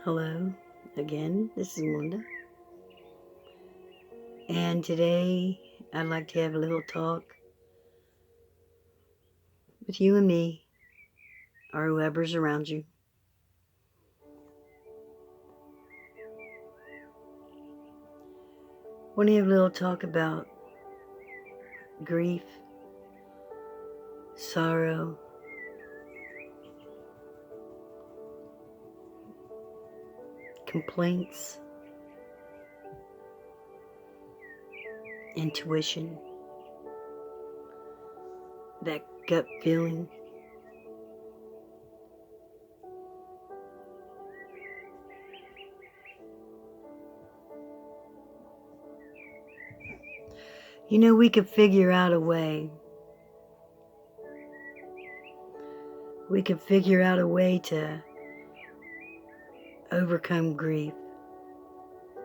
Hello again, this is Linda, and today I'd like to have a little talk with you and me, or whoever's around you. I want to have a little talk about grief, sorrow, complaints, intuition, that gut feeling. You know, we could figure out a way. We could figure out a way to overcome grief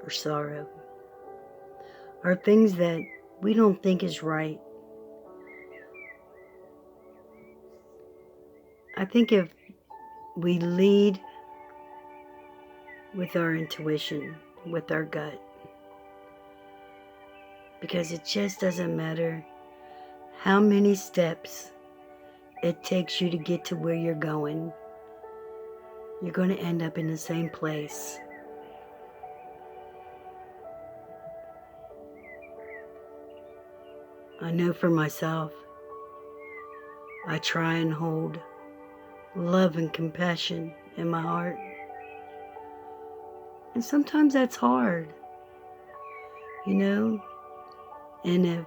or sorrow, or things that we don't think is right. I think if we lead with our intuition, with our gut, because it just doesn't matter how many steps it takes you to get to where you're going. You're going to end up in the same place. I know for myself, I try and hold love and compassion in my heart. And sometimes that's hard, you know? And if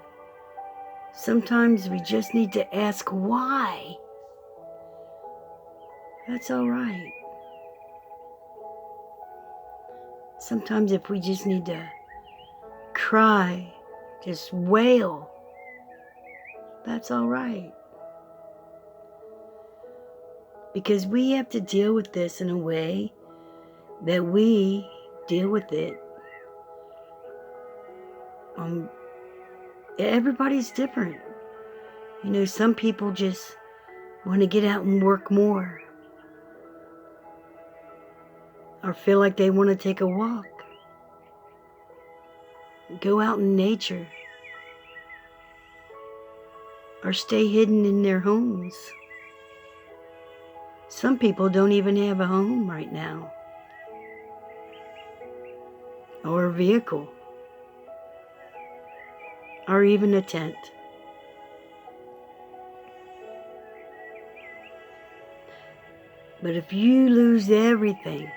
sometimes we just need to ask why, that's all right. Sometimes if we just need to cry, just wail, that's all right. Because we have to deal with this in a way that we deal with it. Everybody's different. You know, some people just want to get out and work more, or feel like they want to take a walk, go out in nature, or stay hidden in their homes. Some people don't even have a home right now, or a vehicle, or even a tent. But if you lose everything,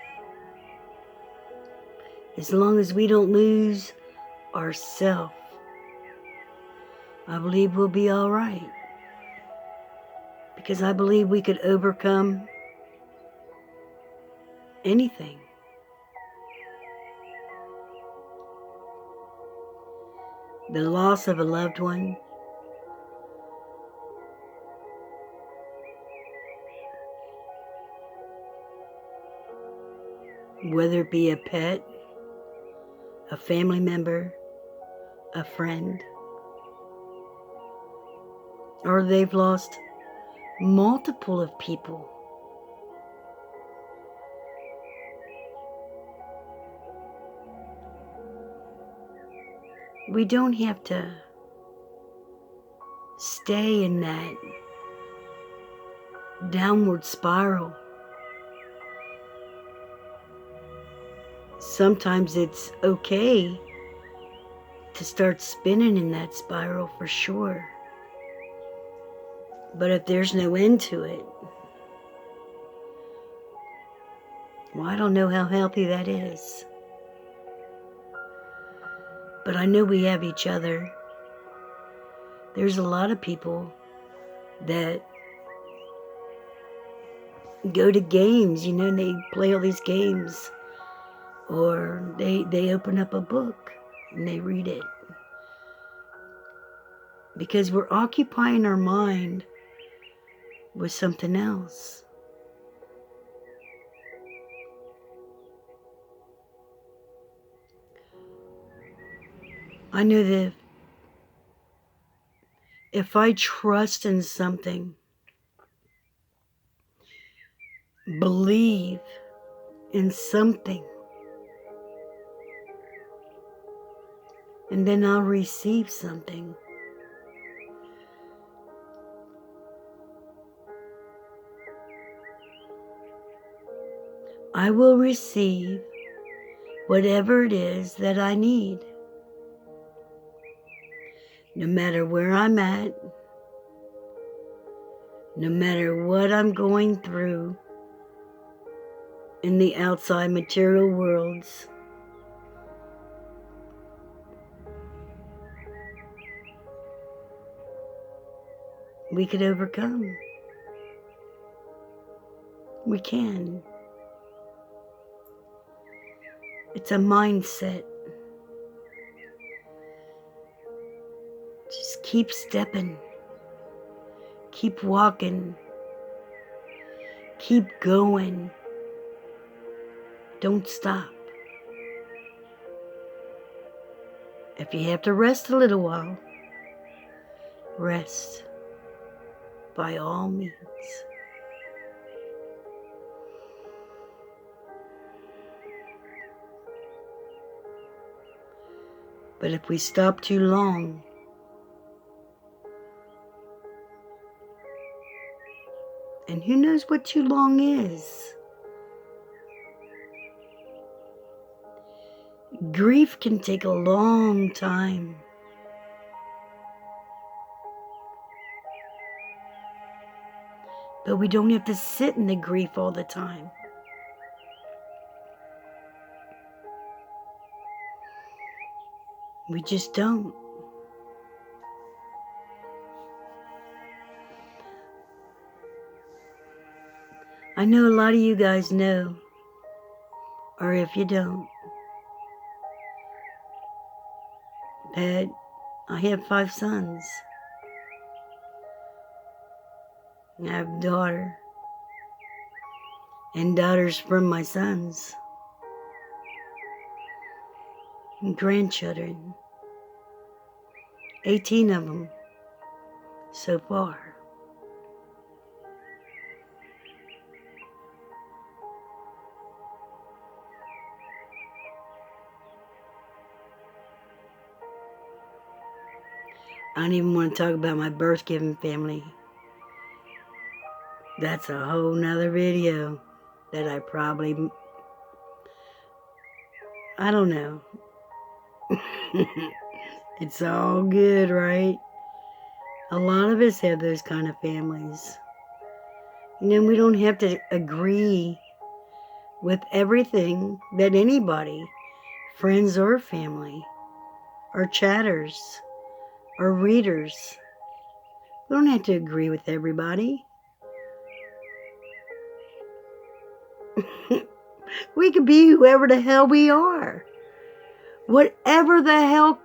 as long as we don't lose ourselves, I believe we'll be all right. Because I believe we could overcome anything. The loss of a loved one, whether it be a pet, a family member, a friend, or they've lost multiple of people. We don't have to stay in that downward spiral. Sometimes it's okay to start spinning in that spiral, for sure. But if there's no end to it, well, I don't know how healthy that is. But I know we have each other. There's a lot of people that go to games, you know, and they play all these games. Or they open up a book and they read it. Because we're occupying our mind with something else. I know that if I trust in something, believe in something. And then I'll receive something. I will receive whatever it is that I need. No matter where I'm at, no matter what I'm going through in the outside material worlds, we could overcome. We can. It's a mindset. Just keep stepping. Keep walking. Keep going. Don't stop. If you have to rest a little while, rest by all means. But if we stop too long, and who knows what too long is? Grief can take a long time. But we don't have to sit in the grief all the time. We just don't. I know a lot of you guys know, or if you don't, that I have 5 sons. I have a daughter, and daughters from my sons, and grandchildren, 18 of them so far. I don't even want to talk about my birth-giving family. That's a whole nother video that I don't know. It's all good, right? A lot of us have those kind of families. And then we don't have to agree with everything that anybody, friends or family, or chatters, or readers, we don't have to agree with everybody. We could be whoever the hell we are. Whatever the hell.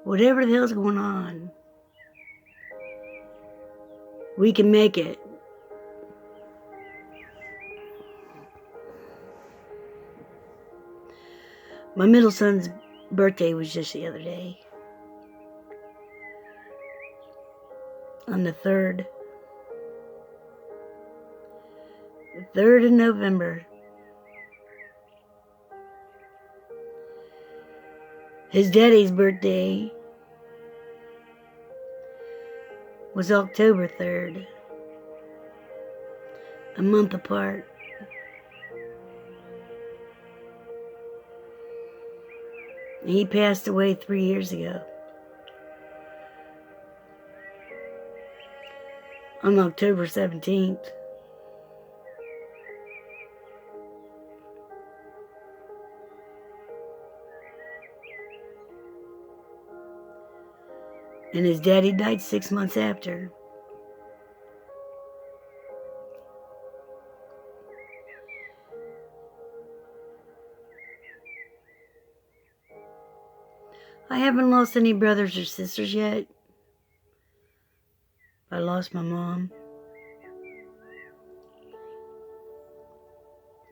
Whatever the hell's going on, we can make it. My middle son's birthday was just the other day. On the 3rd. The 3rd of November. His daddy's birthday was October 3rd. A month apart. He passed away 3 years ago. On October 17th. And his daddy died 6 months after. I haven't lost any brothers or sisters yet. I lost my mom.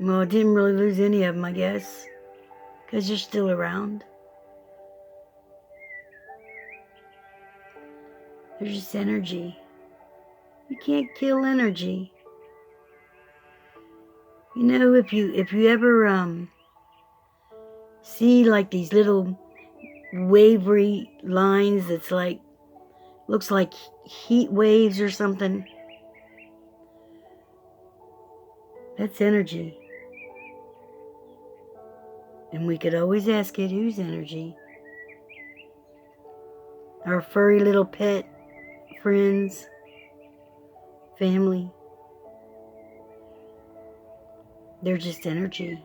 Well, I didn't really lose any of them, I guess, because they're still around. There's just energy. You can't kill energy. You know, if you ever see like these little wavery lines that's like, looks like heat waves or something, that's energy. And we could always ask it, whose energy? Our furry little pet friends, family. They're just energy.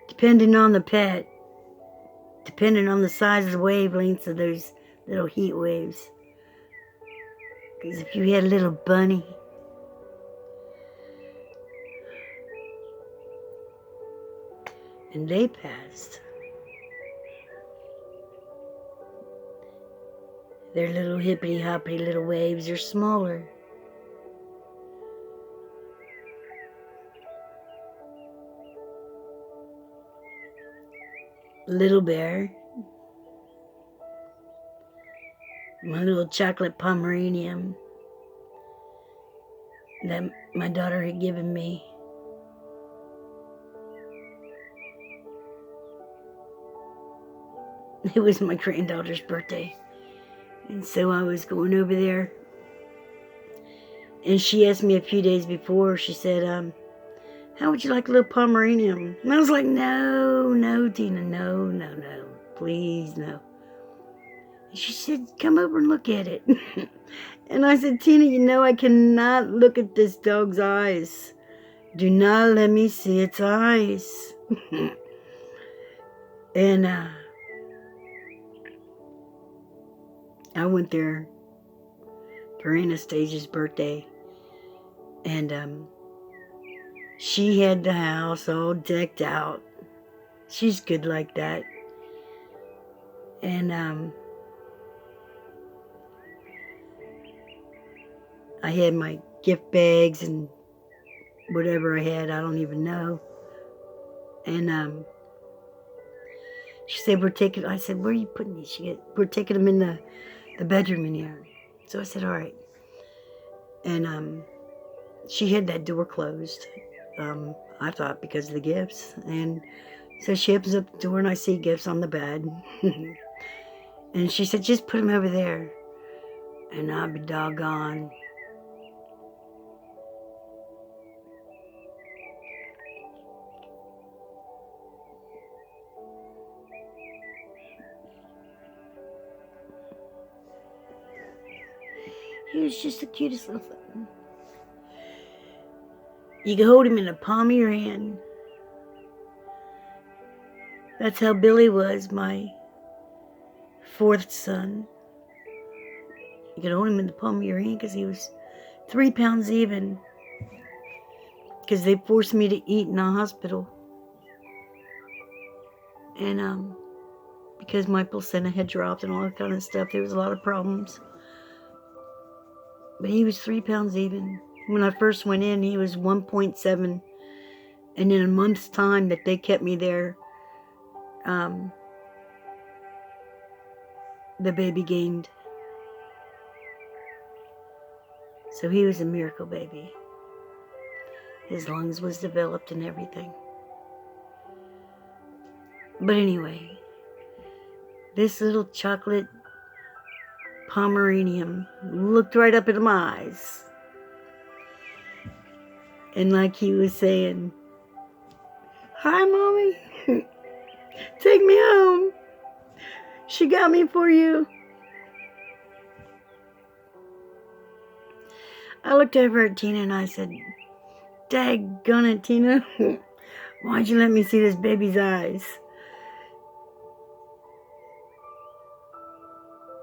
Depending on the pet, depending on the size of the wavelengths of those little heat waves. Because if you had a little bunny, and they passed, their little hippity hoppity little waves are smaller. Little Bear, my little chocolate Pomeranian that my daughter had given me. It was my granddaughter's birthday. And so I was going over there. And she asked me a few days before, she said, how would you like a little Pomeranian? And I was like, no, Tina, no, please, no. And she said, come over and look at it. And I said, Tina, you know I cannot look at this dog's eyes. Do not let me see its eyes. And I went there for Anastasia's birthday. And she had the house all decked out. She's good like that. And I had my gift bags and whatever I had, I don't even know. And she said, I said, where are you putting these? She said, we're taking them in the bedroom in here. So I said, all right. And she had that door closed, I thought because of the gifts. And so she opens up the door and I see gifts on the bed. And she said, just put them over there. And I'll be doggone. He was just the cutest little thing. You can hold him in the palm of your hand. That's how Billy was, my fourth son. You could hold him in the palm of your hand because he was 3 pounds even. Because they forced me to eat in the hospital. And because my placenta had dropped and all that kind of stuff, there was a lot of problems. But he was 3 pounds even. When I first went in, he was 1.7. And in a month's time that they kept me there, the baby gained. So he was a miracle baby. His lungs was developed and everything. But anyway, this little chocolate Pomeranian looked right up into my eyes. And like he was saying, hi, Mommy. Take me home. She got me for you. I looked over at Tina and I said, daggone it, Tina. Why'd you let me see this baby's eyes?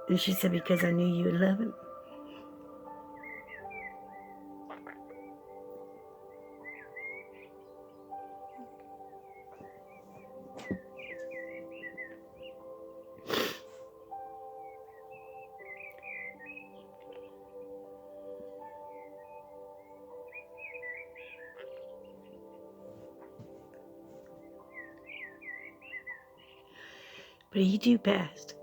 And she said, because I knew you would love him. But he too passed.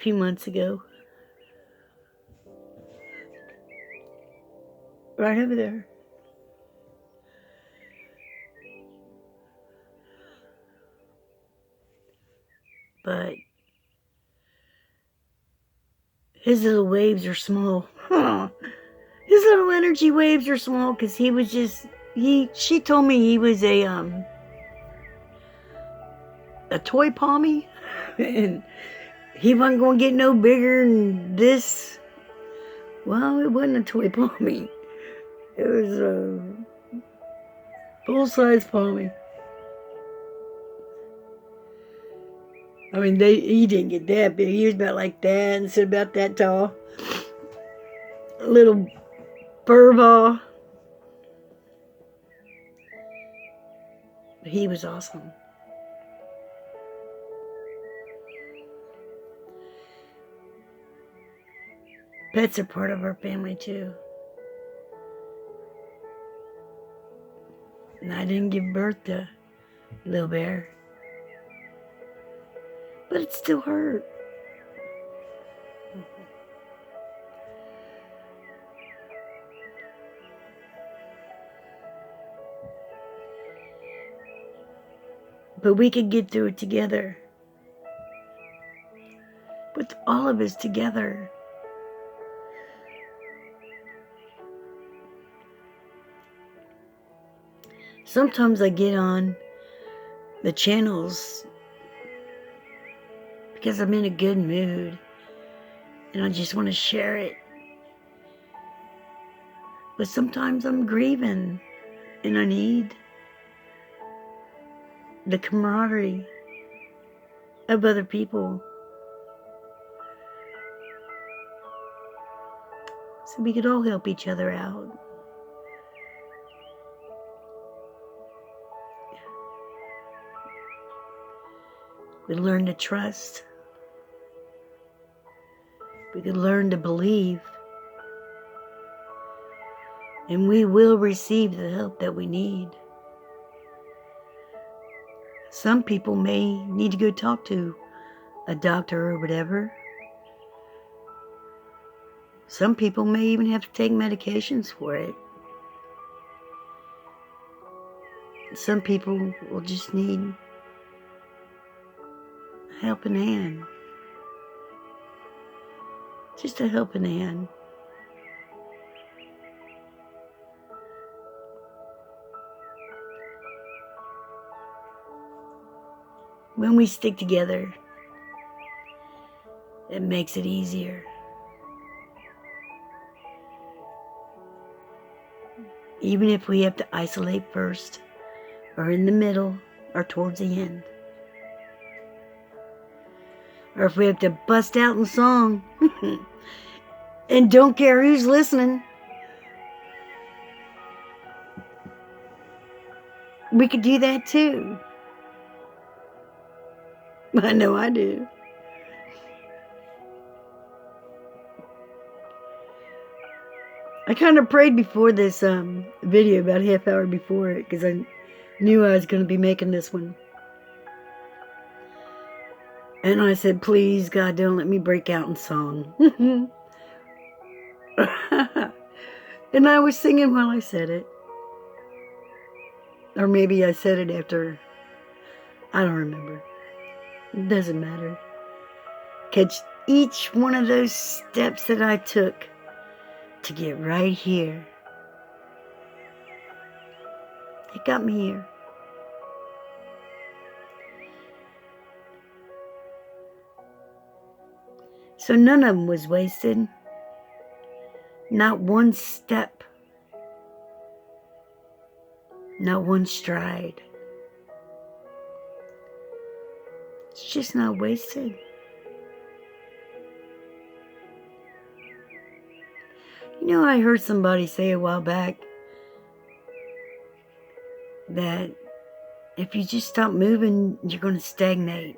few months ago. Right over there. But his little waves are small. His little energy waves are small because he was just, she told me he was a toy pommy. And he wasn't going to get no bigger than this. Well, it wasn't a toy pommy. It was a full-size pommy. I mean, he didn't get that big. He was about like that, and so about that tall. A little fur ball. But he was awesome. Pets are part of our family too. And I didn't give birth to Little Bear. But it still hurt. But we could get through it together. With all of us together. Sometimes I get on the channels because I'm in a good mood and I just want to share it. But sometimes I'm grieving and I need the camaraderie of other people so we could all help each other out. We learn to trust. We could learn to believe. And we will receive the help that we need. Some people may need to go talk to a doctor or whatever. Some people may even have to take medications for it. Some people will just need a helping hand. Just a helping hand. When we stick together, it makes it easier. Even if we have to isolate first, or in the middle, or towards the end. Or if we have to bust out in song, and don't care who's listening. We could do that too. I know I do. I kind of prayed before this video, about a half hour before it, because I knew I was going to be making this one. And I said, please, God, don't let me break out in song. And I was singing while I said it. Or maybe I said it after. I don't remember. It doesn't matter. Catch each one of those steps that I took to get right here. It got me here. So none of them was wasted. Not one step. Not one stride. It's just not wasted. You know, I heard somebody say a while back that if you just stop moving, you're going to stagnate.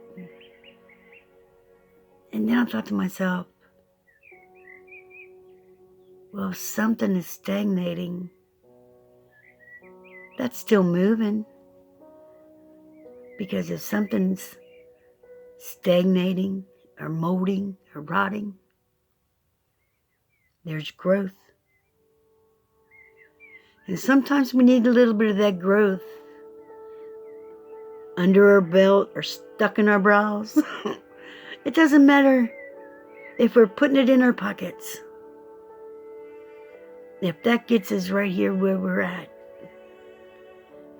And then I thought to myself, well, if something is stagnating, that's still moving. Because if something's stagnating or molding or rotting. There's growth. And sometimes we need a little bit of that growth under our belt or stuck in our brows. It doesn't matter if we're putting it in our pockets. If that gets us right here where we're at,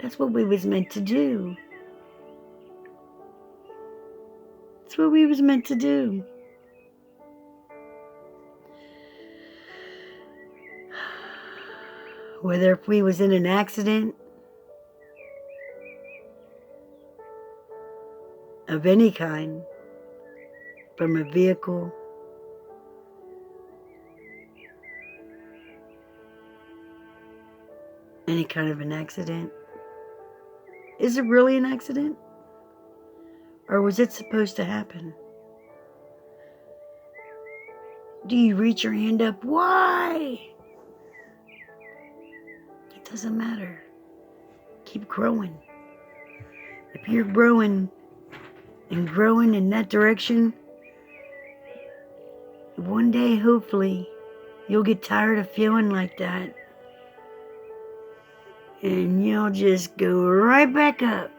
that's what we was meant to do. That's what we was meant to do. Whether if we was in an accident of any kind, from a vehicle, any kind of an accident. Is it really an accident? Or was it supposed to happen? Do you reach your hand up? Why? It doesn't matter. Keep growing. If you're growing and growing in that direction, one day, hopefully, you'll get tired of feeling like that. And you'll just go right back up.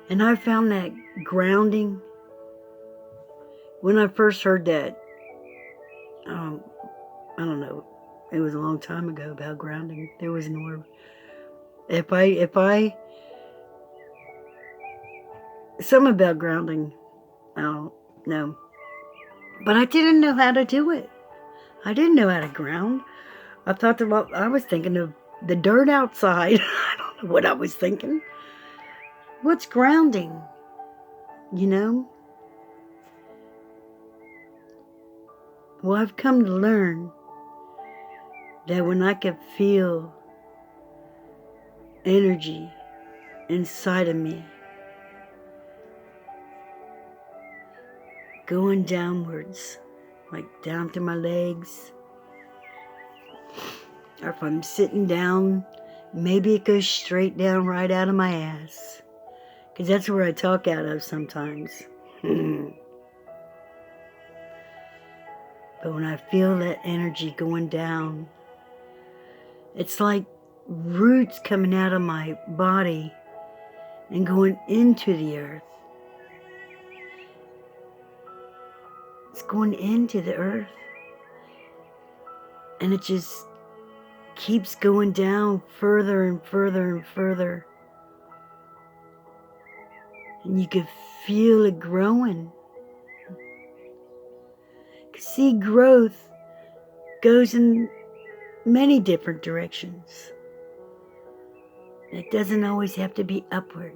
And I found that grounding. When I first heard that, I don't know, it was a long time ago about grounding. There was an orb. Something about grounding, I don't know. But I didn't know how to do it. I didn't know how to ground. I was thinking of the dirt outside. I don't know what I was thinking. What's grounding? You know? Well, I've come to learn that when I can feel energy inside of me going downwards, like down to my legs, or if I'm sitting down, maybe it goes straight down right out of my ass, because that's where I talk out of sometimes. But when I feel that energy going down, it's like roots coming out of my body and going into the earth. It's going into the earth. And it just keeps going down further and further and further. And you can feel it growing. See, growth goes in many different directions. It doesn't always have to be upward.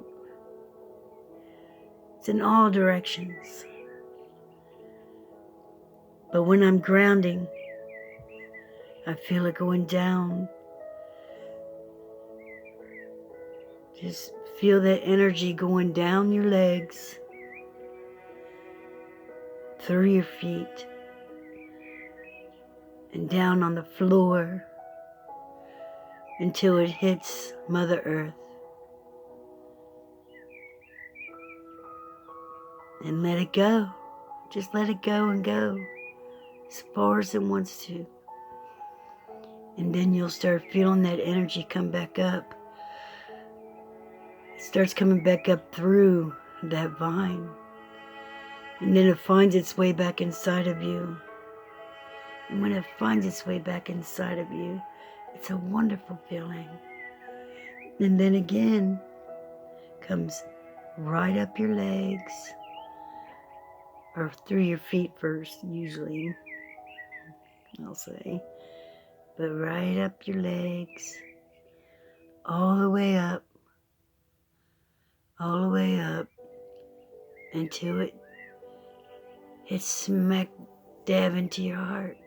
It's in all directions. But when I'm grounding, I feel it going down. Just feel that energy going down your legs, through your feet, and down on the floor until it hits Mother Earth. And let it go. Just let it go and go as far as it wants to. And then you'll start feeling that energy come back up. It starts coming back up through that vine. And then it finds its way back inside of you. And when it finds its way back inside of you, it's a wonderful feeling. And then again, comes right up your legs, or through your feet first, usually, I'll say. But right up your legs, all the way up, until it hits smack dab into your heart.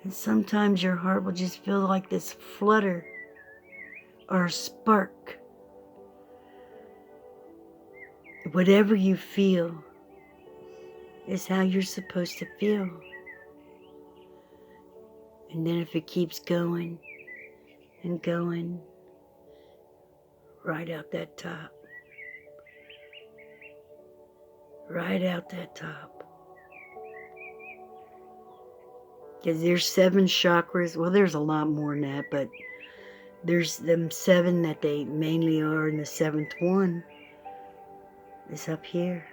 And sometimes your heart will just feel like this flutter or a spark. Whatever you feel is how you're supposed to feel. And then if it keeps going and going, right out that top, right out that top. Because there's 7 chakras. Well, there's a lot more than that, but there's them 7 that they mainly are, and the 7th one is up here.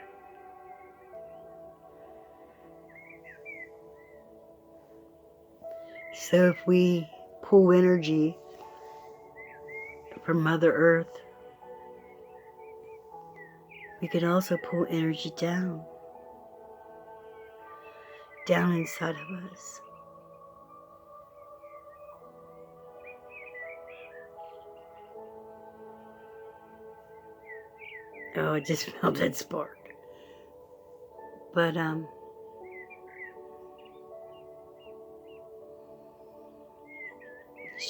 So if we pull energy from Mother Earth, we can also pull energy down inside of us. Oh, I just felt that spark. But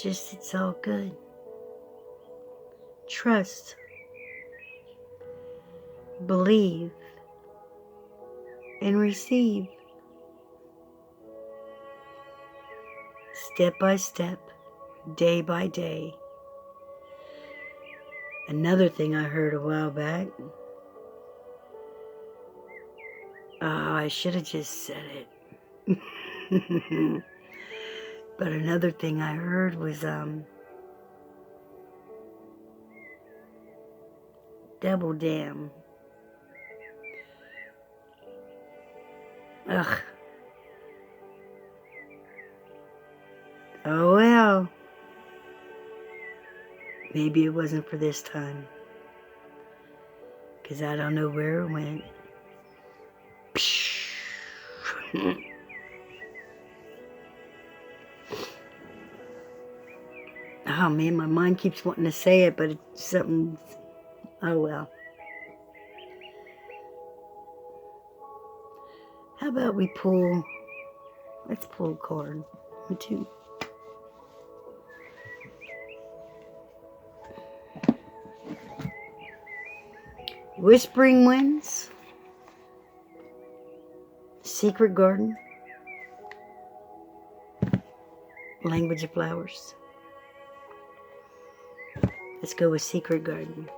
it's all good. Trust. Believe. And receive. Step by step. Day by day. Another thing I heard a while back. Oh, I should have just said it. But another thing I heard was double damn. Ugh. Oh well. Maybe it wasn't for this time. Because I don't know where it went. Oh man, my mind keeps wanting to say it, but it's something. Oh well. How about we pull? Let's pull a card or two. Whispering Winds, Secret Garden, Language of Flowers. Let's go with Secret Garden.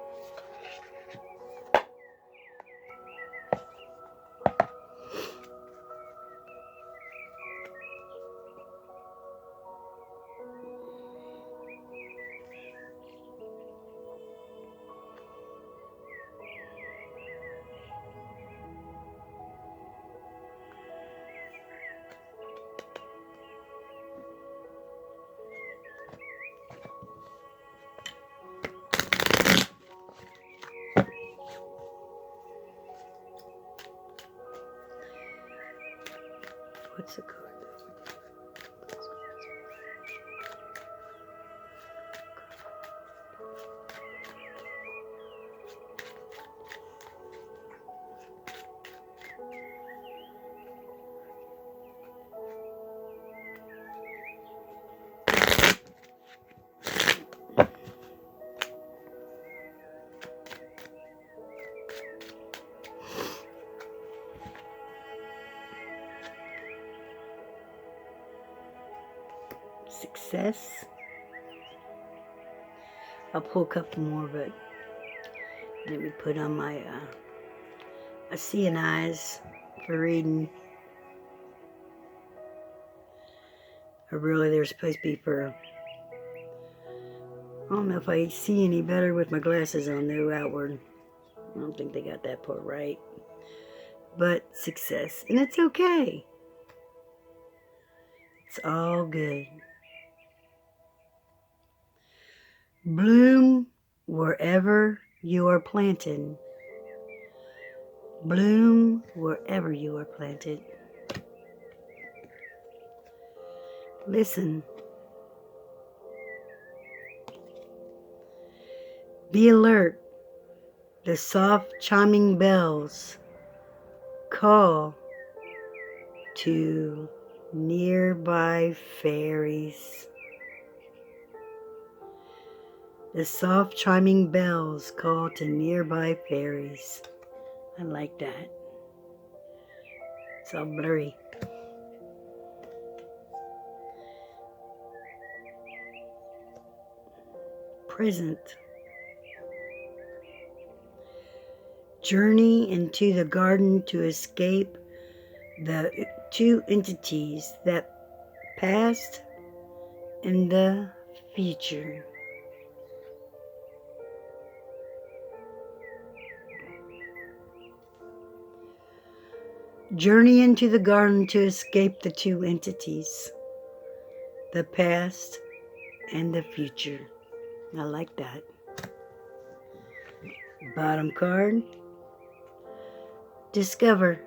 What's the card? Success. I'll pull a couple more, but let me put on my seeing eyes for reading. Or really, they're supposed to be for. I don't know if I see any better with my glasses on, though, outward. I don't think they got that part right. But success. And it's okay. It's all good. Bloom wherever you are planted. Bloom wherever you are planted. Listen. Be alert. The soft chiming bells call to nearby fairies. The soft chiming bells call to nearby fairies. I like that. It's all blurry. Present. Journey into the garden to escape the two entities, that past and the future. Journey into the garden to escape the two entities, the past and the future. I like that. Bottom card. Discover.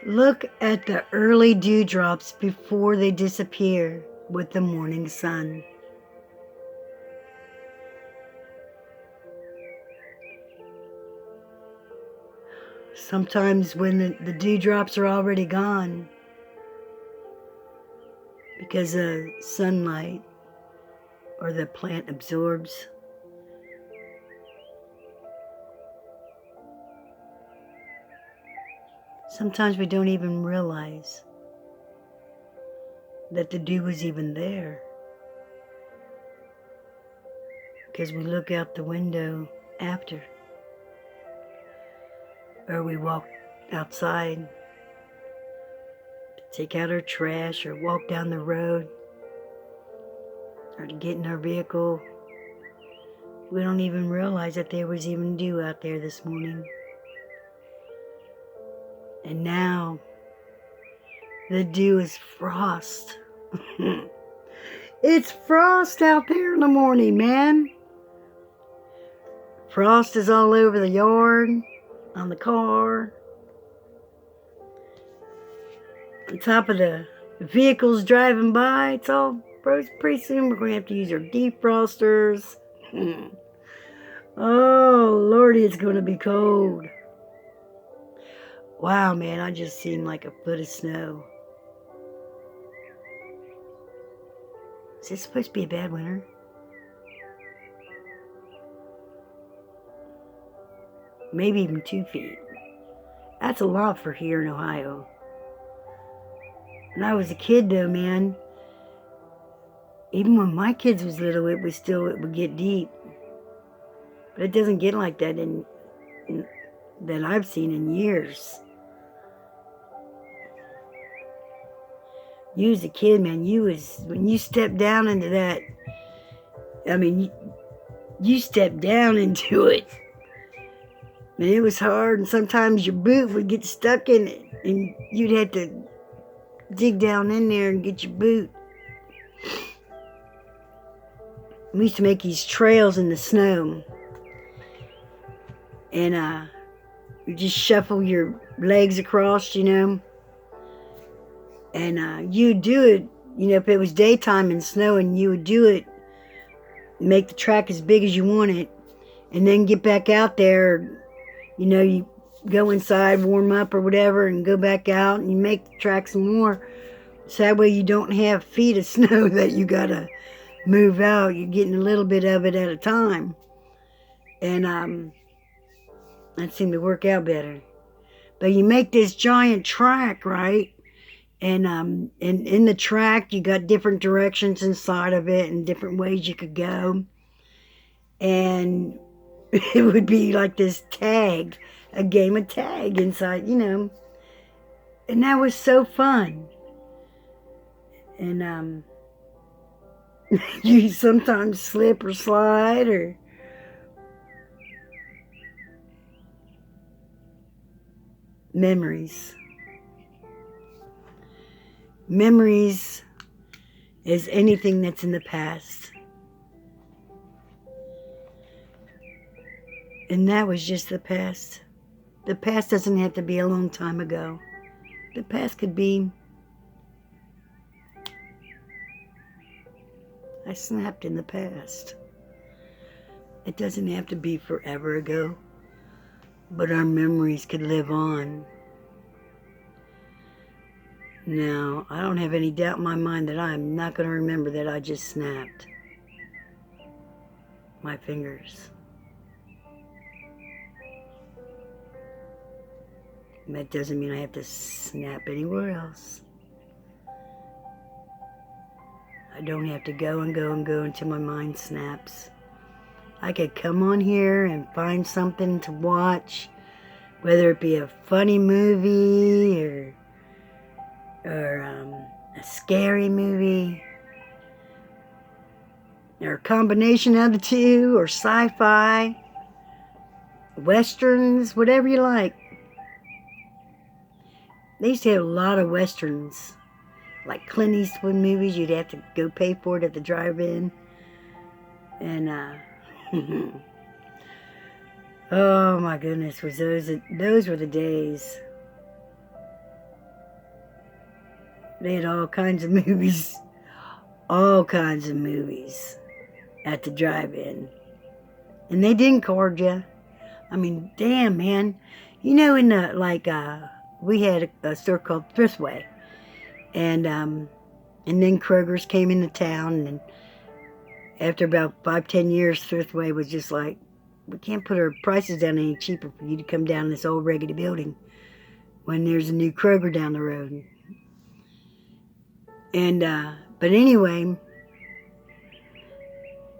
Look at the early dewdrops before they disappear with the morning sun. Sometimes when the dewdrops are already gone because of sunlight or the plant absorbs, sometimes we don't even realize that the dew was even there because we look out the window after, or we walk outside to take out our trash, or walk down the road, or to get in our vehicle. We don't even realize that there was even dew out there this morning. And now the dew is frost. It's frost out there in the morning, man. Frost is all over the yard, on the car, on top of the vehicles driving by. It's all pretty soon we're going to have to use our defrosters. Oh, Lordy, it's going to be cold. Wow, man, I just seen like a foot of snow. Is this supposed to be a bad winter? Maybe even 2 feet. That's a lot for here in Ohio. When I was a kid though, man, even when my kids was little, it would get deep. But it doesn't get like that that I've seen in years. You as a kid, man, when you stepped down into that, I mean, you stepped down into it. And it was hard, and sometimes your boot would get stuck in it, and you'd have to dig down in there and get your boot. We used to make these trails in the snow, and you just shuffle your legs across, and you do it, if it was daytime and snowing, you would do it, make the track as big as you want it, and then get back out there. You go inside, warm up or whatever, and go back out, and you make the track some more. So that way you don't have feet of snow that you gotta move out. You're getting a little bit of it at a time. And that seemed to work out better. But you make this giant track, right? And in the track, you got different directions inside of it and different ways you could go. And it would be like this tag, a game of tag inside, and that was so fun. And you sometimes slip or slide, or memories. Memories is anything that's in the past. And that was just the past. The past doesn't have to be a long time ago. The past could be, I snapped in the past. It doesn't have to be forever ago, but our memories could live on. Now, I don't have any doubt in my mind that I'm not going to remember that I just snapped my fingers. That doesn't mean I have to snap anywhere else. I don't have to go and go and go until my mind snaps. I could come on here and find something to watch, whether it be a funny movie or a scary movie, or a combination of the two, or sci-fi, westerns, whatever you like. They used to have a lot of westerns, like Clint Eastwood movies. You'd have to go pay for it at the drive-in. And, oh my goodness, those were the days. They had all kinds of movies. All kinds of movies at the drive-in. And they didn't card you. I mean, damn, man. You know, in the, like, we had a store called Thriftway. And then Kroger's came into town. And after about 5-10 years, Thriftway was just like, we can't put our prices down any cheaper for you to come down this old rickety building when there's a new Kroger down the road. And, but anyway,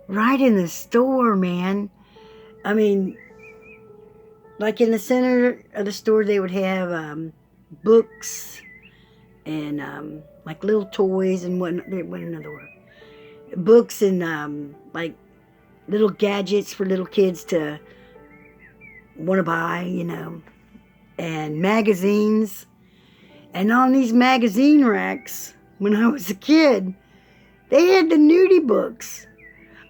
right in the store, man. I mean, like in the center of the store, they would have books and like little toys and what another word. Books and like little gadgets for little kids to want to buy, you know, and magazines. And on these magazine racks, when I was a kid, they had the nudie books.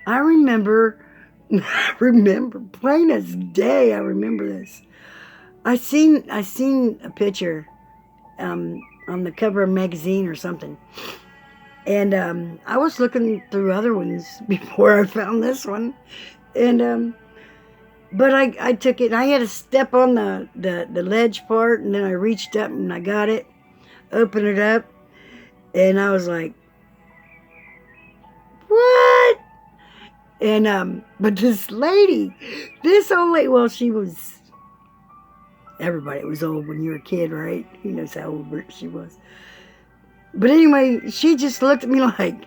I remember plain as day, I remember this. I seen a picture on the cover of a magazine or something. And I was looking through other ones before I found this one. And but I took it. I had to step on the ledge part, and then I reached up and I got it, opened it up, and I was like, what? And but this old lady, well, she was, everybody was old when you were a kid, right? Who knows how old she was. But anyway, she just looked at me like,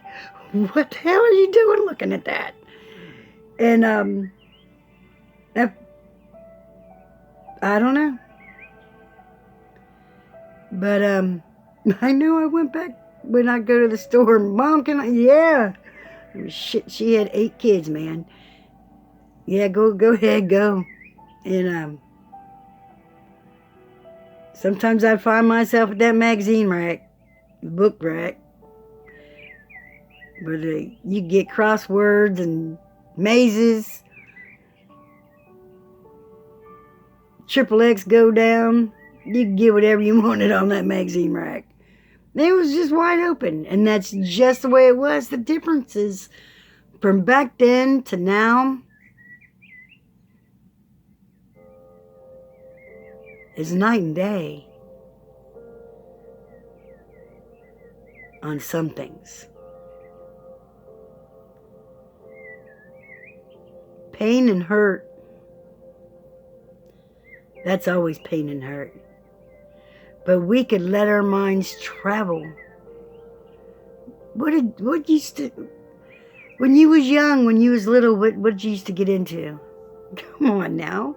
what the hell are you doing looking at that? And I don't know. But I know I went back when I go to the store. Mom, can I? Yeah. Shit, she had 8 kids, man. Yeah, go ahead, go. And sometimes I'd find myself at that magazine rack, the book rack. But you get crosswords and mazes. Triple X go down. You can get whatever you wanted on that magazine rack. It was just wide open. And that's just the way it was. The differences from back then to now is night and day on some things. Pain and hurt. That's always pain and hurt. But we could let our minds travel. What used to, when you was young, when you was little, what you used to get into? Come on now.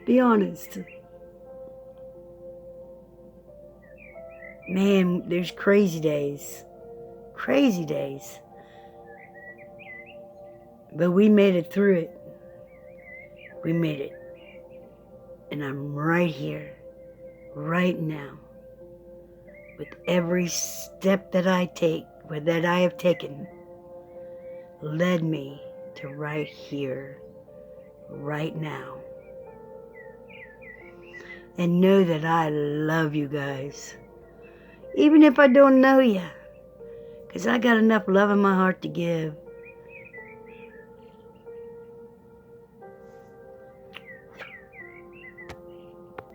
Be honest. Man, there's crazy days. Crazy days. But we made it through it. We made it. And I'm right here, right now, with every step that I take, or that I have taken, led me to right here, right now. And know that I love you guys, even if I don't know you, because I got enough love in my heart to give.